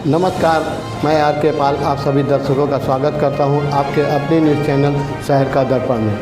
नमस्कार, मैं आर के पाल आप सभी दर्शकों का स्वागत करता हूं आपके अपने न्यूज़ चैनल शहर का दर्पण में।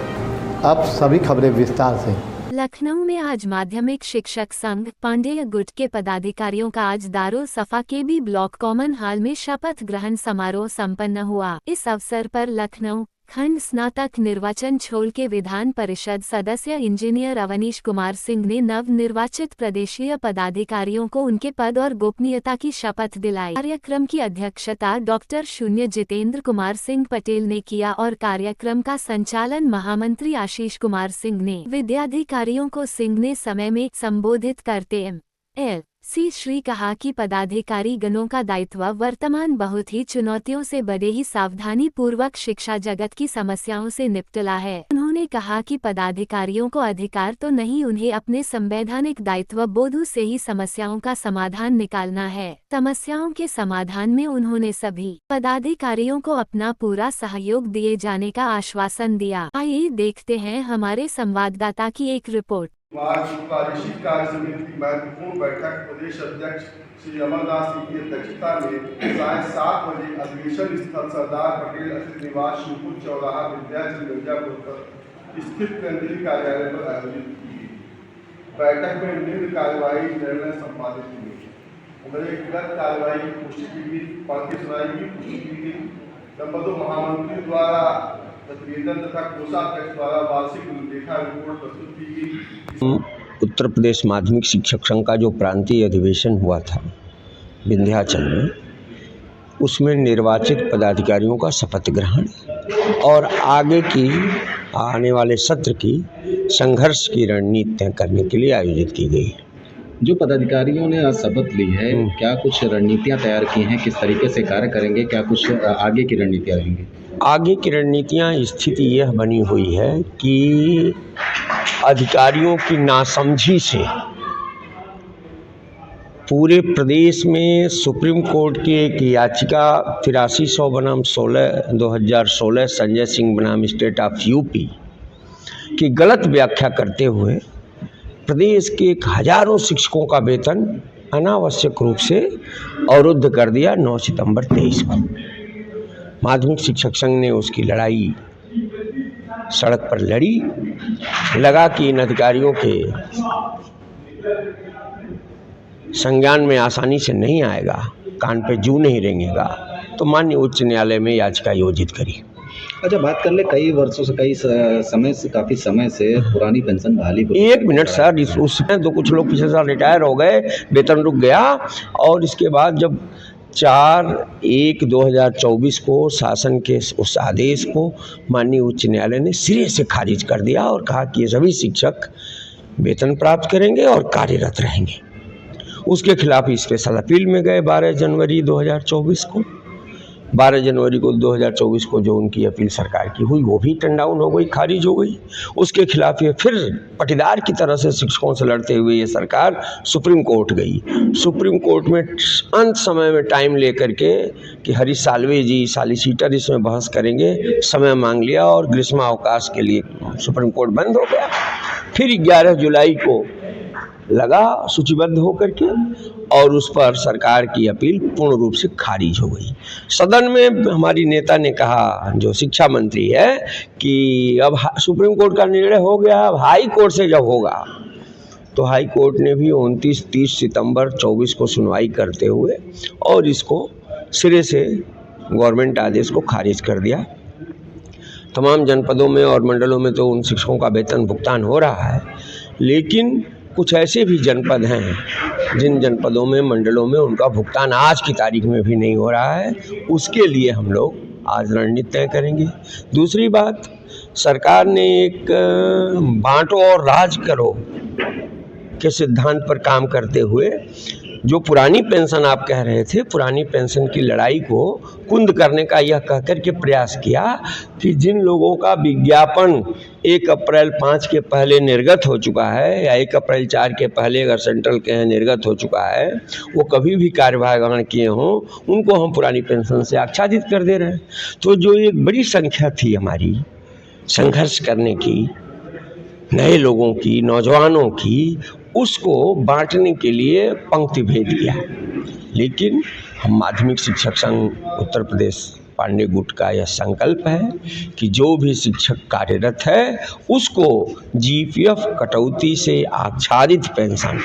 अब सभी खबरें विस्तार से। लखनऊ में आज माध्यमिक शिक्षक संघ पांडेय गुट के पदाधिकारियों का आज दारुल सफा केबी ब्लॉक कॉमन हॉल में शपथ ग्रहण समारोह संपन्न हुआ। इस अवसर पर लखनऊ खंड स्नातक निर्वाचन छोड़ के विधान परिषद सदस्य इंजीनियर अवनीश कुमार सिंह ने नव निर्वाचित प्रदेशीय पदाधिकारियों को उनके पद और गोपनीयता की शपथ दिलाई। कार्यक्रम की अध्यक्षता डॉक्टर शून्य जितेंद्र कुमार सिंह पटेल ने किया और कार्यक्रम का संचालन महामंत्री आशीष कुमार सिंह ने। विद्याधिकारियों को सिंह ने समय में संबोधित करते एम.एल.सी. श्री कहा कि पदाधिकारी गणों का दायित्व वर्तमान बहुत ही चुनौतियों से बड़े ही सावधानी पूर्वक शिक्षा जगत की समस्याओं से निपटला है। उन्होंने कहा कि पदाधिकारियों को अधिकार तो नहीं, उन्हें अपने संवैधानिक दायित्व बोधों से ही समस्याओं का समाधान निकालना है। समस्याओं के समाधान में उन्होंने सभी पदाधिकारियों को अपना पूरा सहयोग दिए जाने का आश्वासन दिया। आइए देखते हैं हमारे संवाददाता की एक रिपोर्ट। आज प्रादेशिक कार्य समिति की महत्वपूर्ण बैठक प्रदेश अध्यक्ष श्री अमरदास जी की अध्यक्षता में साय 7 बजे अधिवेशन स्थल सरदार पटेल अतिथि निवास शिवपुर चौराहा विद्याचल मिर्जापुर स्थित केंद्रीय कार्यालय पर आयोजित की गई। बैठक में निम्न कार्यवाही निर्णय संपादित की गई। व्यक्तिगत कार्यवाही की पुष्टि की गई, पार्टी सुनाई की पुष्टि की गई। नंबर 2 महामंत्री द्वारा प्रतिवेदन तथा कोषाध्यक्ष द्वारा वार्षिक लेखा रिपोर्ट प्रस्तुत की गई। उत्तर प्रदेश माध्यमिक शिक्षक संघ का जो प्रांतीय अधिवेशन हुआ था विंध्याचल में, उसमें निर्वाचित पदाधिकारियों का शपथ ग्रहण और आगे की आने वाले सत्र की संघर्ष की रणनीति तय करने के लिए आयोजित की गई। जो पदाधिकारियों ने आज शपथ ली है, क्या कुछ रणनीतियां तैयार की हैं, किस तरीके से कार्य करेंगे, क्या कुछ आगे की रणनीतियां रहेंगी? आगे की रणनीतियां स्थिति यह बनी हुई है कि अधिकारियों की नासमझी से पूरे प्रदेश में सुप्रीम कोर्ट की एक याचिका 8300 बनाम 16/2016 संजय सिंह बनाम स्टेट ऑफ यूपी की गलत व्याख्या करते हुए प्रदेश के हजारों शिक्षकों का वेतन अनावश्यक रूप से अवरुद्ध कर दिया 9 सितंबर 23 को। माध्यमिक शिक्षक संघ ने उसकी लड़ाई सड़क पर लड़ी, लगा कि इन अधिकारियों के संज्ञान में आसानी से नहीं आएगा, कान पे जू नहीं रेंगेगा, तो माननीय उच्च न्यायालय में याचिका योजित करी। अच्छा, बात कर ले, कई वर्षों से काफ़ी समय से पुरानी पेंशन बहाली को। 1 मिनट सर, उसमें तो कुछ लोग पिछले साल रिटायर हो गए, वेतन रुक गया और इसके बाद जब 4/1/2024 को शासन के उस आदेश को माननीय उच्च न्यायालय ने सिरे से खारिज कर दिया और कहा कि ये सभी शिक्षक वेतन प्राप्त करेंगे और कार्यरत रहेंगे। उसके खिलाफ स्पेशल अपील में गए 12 जनवरी 2024 को। 12 जनवरी को 2024 को जो उनकी अपील सरकार की हुई वो भी टर्न डाउन हो गई, खारिज हो गई। उसके खिलाफ ये फिर पटीदार की तरह से शिक्षकों से लड़ते हुए ये सरकार सुप्रीम कोर्ट गई। सुप्रीम कोर्ट में अंत समय में टाइम लेकर के कि हरीश साल्वे जी सॉलिसिटर इसमें बहस करेंगे, समय मांग लिया और ग्रीष्मावकाश के लिए सुप्रीम कोर्ट बंद हो गया। फिर 11 जुलाई को लगा सूचीबद्ध होकर के और उस पर सरकार की अपील पूर्ण रूप से खारिज हो गई। सदन में हमारी नेता ने कहा, जो शिक्षा मंत्री है, कि अब सुप्रीम कोर्ट का निर्णय हो गया, अब हाई कोर्ट से जब होगा, तो हाई कोर्ट ने भी 29-30 सितंबर 24 को सुनवाई करते हुए और इसको सिरे से गवर्नमेंट आदेश को खारिज कर दिया। तमाम जनपदों में और मंडलों में तो उन शिक्षकों का वेतन भुगतान हो रहा है, लेकिन कुछ ऐसे भी जनपद हैं जिन जनपदों में मंडलों में उनका भुगतान आज की तारीख में भी नहीं हो रहा है। उसके लिए हम लोग आज रणनीति तय करेंगे। दूसरी बात, सरकार ने एक बांटो और राज करो के सिद्धांत पर काम करते हुए जो पुरानी पेंशन आप कह रहे थे, पुरानी पेंशन की लड़ाई को कुंद करने का यह कहकर के प्रयास किया कि जिन लोगों का विज्ञापन 1 अप्रैल 5 के पहले निर्गत हो चुका है या 1 अप्रैल 4 के पहले अगर सेंट्रल के हैं निर्गत हो चुका है, वो कभी भी कार्यभार ग्रहण किए हों, उनको हम पुरानी पेंशन से आच्छादित कर दे रहे हैं। तो जो एक बड़ी संख्या थी हमारी संघर्ष करने की, नए लोगों की, नौजवानों की, उसको बांटने के लिए पंक्ति भेद किया। लेकिन हम माध्यमिक शिक्षक संघ उत्तर प्रदेश पांडे गुट का यह संकल्प है कि जो भी शिक्षक कार्यरत है उसको जीपीएफ कटौती से आच्छादित पेंशन,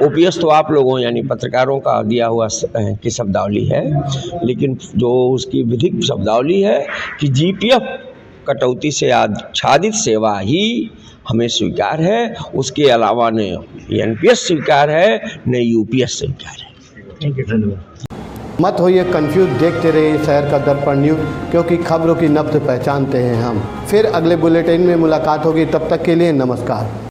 ओपीएस तो आप लोगों यानी पत्रकारों का दिया हुआ की शब्दावली है, लेकिन जो उसकी विधिक शब्दावली है कि जीपीएफ कटौती से आच्छादित सेवा ही हमें स्वीकार है, उसके अलावा न एनपीएस स्वीकार है न यूपीएस स्वीकार है। थैंक यू, धन्यवाद। मत होइए कंफ्यूज, देखते रहिए शहर का दर्पण न्यूज़, क्योंकि खबरों की नब्ज पहचानते हैं हम। फिर अगले बुलेटिन में मुलाकात होगी, तब तक के लिए नमस्कार।